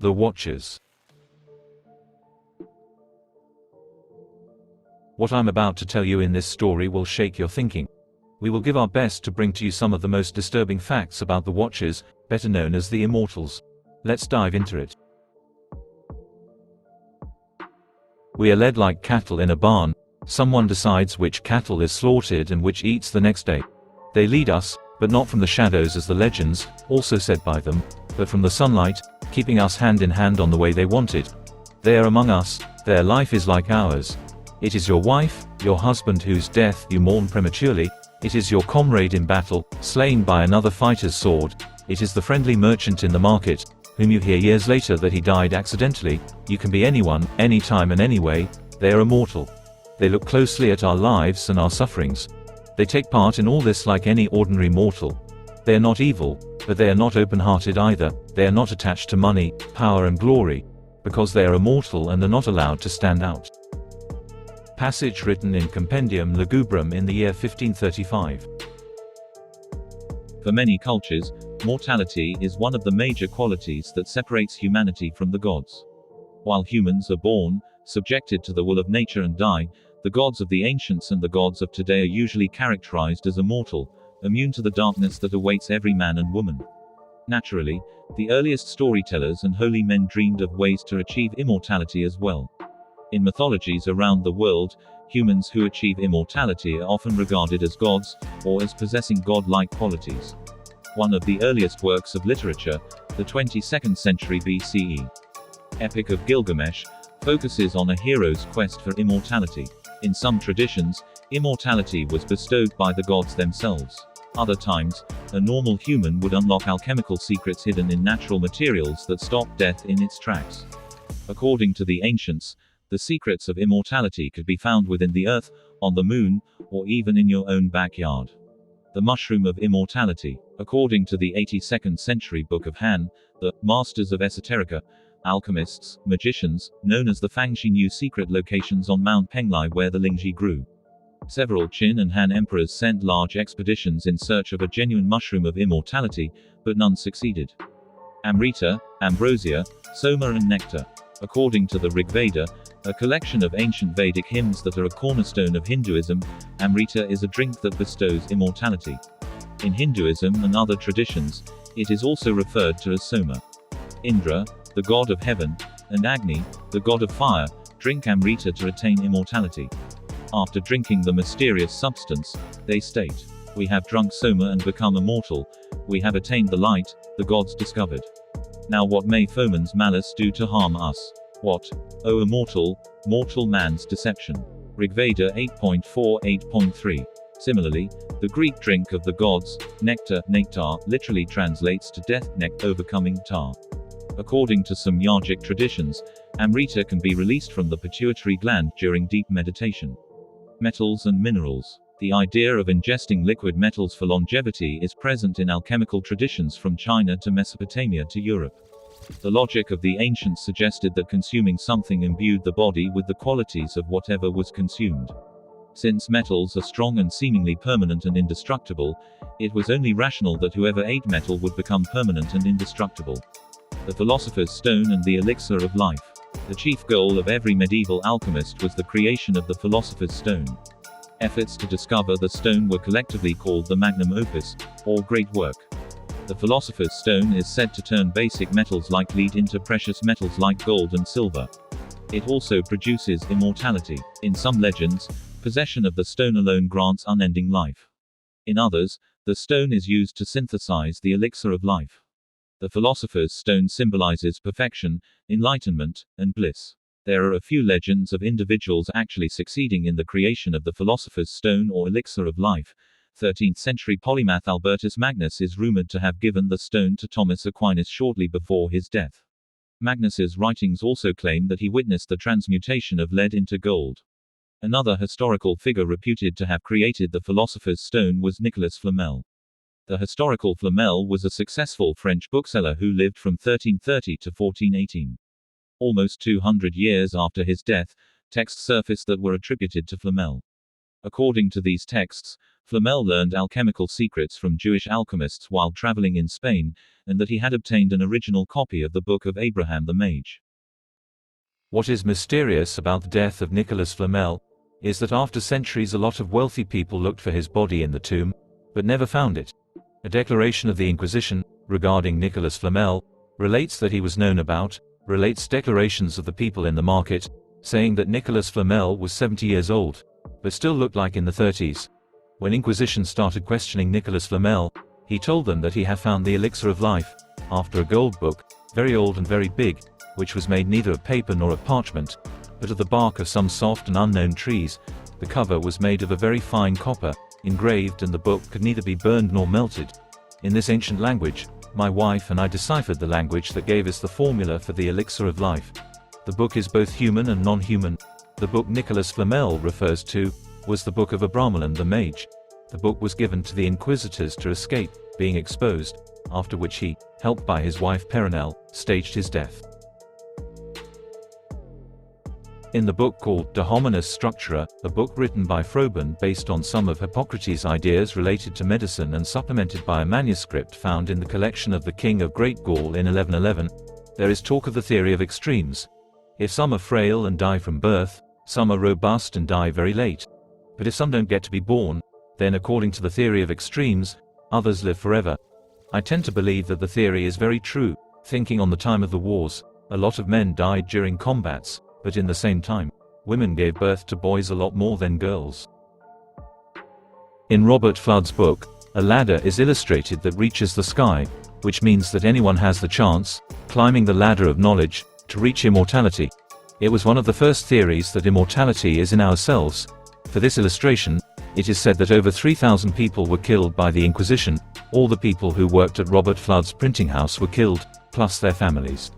The Watchers. What I'm about to tell you in this story will shake your thinking. We will give our best to bring to you some of the most disturbing facts about the Watchers, better known as the Immortals. Let's dive into it. We are led like cattle in a barn. Someone decides which cattle is slaughtered and which eats the next day. They lead us, but not from the shadows as the legends, also said by them, but from the sunlight, keeping us hand in hand on the way they want it. They are among us, their life is like ours. It is your wife, your husband whose death you mourn prematurely. It is your comrade in battle, slain by another fighter's sword. It is the friendly merchant in the market, whom you hear years later that he died accidentally. You can be anyone, anytime and anyway. They are immortal. They look closely at our lives and our sufferings. They take part in all this like any ordinary mortal. They are not evil, but they are not open-hearted either. They are not attached to money, power and glory, because they are immortal and are not allowed to stand out. Passage written in Compendium Lugubrum in the year 1535. For many cultures, mortality is one of the major qualities that separates humanity from the gods. While humans are born, subjected to the will of nature and die, the gods of the ancients and the gods of today are usually characterized as immortal, immune to the darkness that awaits every man and woman. Naturally, the earliest storytellers and holy men dreamed of ways to achieve immortality as well. In mythologies around the world, humans who achieve immortality are often regarded as gods, or as possessing god-like qualities. One of the earliest works of literature, the 22nd century BCE Epic of Gilgamesh, focuses on a hero's quest for immortality. In some traditions, immortality was bestowed by the gods themselves. Other times, a normal human would unlock alchemical secrets hidden in natural materials that stop death in its tracks. According to the ancients, the secrets of immortality could be found within the earth, on the moon, or even in your own backyard. The mushroom of immortality. According to the 82nd century Book of Han, the masters of esoterica, alchemists, magicians, known as the Fangxi, knew secret locations on Mount Penglai where the Lingji grew. Several Qin and Han emperors sent large expeditions in search of a genuine mushroom of immortality, but none succeeded. Amrita, ambrosia, soma and nectar. According to the Rig Veda, a collection of ancient Vedic hymns that are a cornerstone of Hinduism, Amrita is a drink that bestows immortality. In Hinduism and other traditions, it is also referred to as soma. Indra, the god of heaven, and Agni, the god of fire, drink Amrita to attain immortality. After drinking the mysterious substance, they state, "We have drunk soma and become immortal. We have attained the light the gods discovered. Now what may foeman's malice do to harm us? What, O immortal, mortal man's deception?" Rigveda 8.4-8.3. Similarly, the Greek drink of the gods, nectar, literally translates to death, overcoming tar. According to some yogic traditions, Amrita can be released from the pituitary gland during deep meditation. Metals and minerals. The idea of ingesting liquid metals for longevity is present in alchemical traditions from China to Mesopotamia to Europe. The logic of the ancients suggested that consuming something imbued the body with the qualities of whatever was consumed. Since metals are strong and seemingly permanent and indestructible, it was only rational that whoever ate metal would become permanent and indestructible. The Philosopher's Stone and the Elixir of Life. The chief goal of every medieval alchemist was the creation of the Philosopher's Stone. Efforts to discover the stone were collectively called the magnum opus, or great work. The Philosopher's Stone is said to turn basic metals like lead into precious metals like gold and silver. It also produces immortality. In some legends, possession of the stone alone grants unending life. In others, the stone is used to synthesize the elixir of life. The Philosopher's Stone symbolizes perfection, enlightenment, and bliss. There are a few legends of individuals actually succeeding in the creation of the Philosopher's Stone or Elixir of Life. 13th century polymath Albertus Magnus is rumored to have given the stone to Thomas Aquinas shortly before his death. Magnus's writings also claim that he witnessed the transmutation of lead into gold. Another historical figure reputed to have created the Philosopher's Stone was Nicolas Flamel. The historical Flamel was a successful French bookseller who lived from 1330 to 1418. Almost 200 years after his death, texts surfaced that were attributed to Flamel. According to these texts, Flamel learned alchemical secrets from Jewish alchemists while traveling in Spain, and that he had obtained an original copy of the Book of Abraham the Mage. What is mysterious about the death of Nicolas Flamel is that after centuries a lot of wealthy people looked for his body in the tomb, but never found it. A declaration of the Inquisition, regarding Nicolas Flamel, relates that he was known about, relates declarations of the people in the market, saying that Nicolas Flamel was 70 years old, but still looked like in the 30s. When Inquisition started questioning Nicolas Flamel, he told them that he had found the elixir of life, after a gold book, very old and very big, which was made neither of paper nor of parchment, but of the bark of some soft and unknown trees. The cover was made of a very fine copper, engraved, and the book could neither be burned nor melted. In this ancient language, my wife and I deciphered the language that gave us the formula for the elixir of life. The book is both human and non-human. The book Nicolas Flamel refers to was the Book of Abramelin the Mage. The book was given to the inquisitors to escape being exposed, after which he, helped by his wife Perenelle, staged his death. In the book called De Hominis Structura, a book written by Froben based on some of Hippocrates' ideas related to medicine and supplemented by a manuscript found in the collection of the King of Great Gaul in 1111, there is talk of the theory of extremes. If some are frail and die from birth, some are robust and die very late. But if some don't get to be born, then according to the theory of extremes, others live forever. I tend to believe that the theory is very true, thinking on the time of the wars, a lot of men died during combats, but in the same time, women gave birth to boys a lot more than girls. In Robert Flood's book, a ladder is illustrated that reaches the sky, which means that anyone has the chance, climbing the ladder of knowledge, to reach immortality. It was one of the first theories that immortality is in ourselves. For this illustration, it is said that over 3,000 people were killed by the Inquisition. All the people who worked at Robert Flood's printing house were killed, plus their families.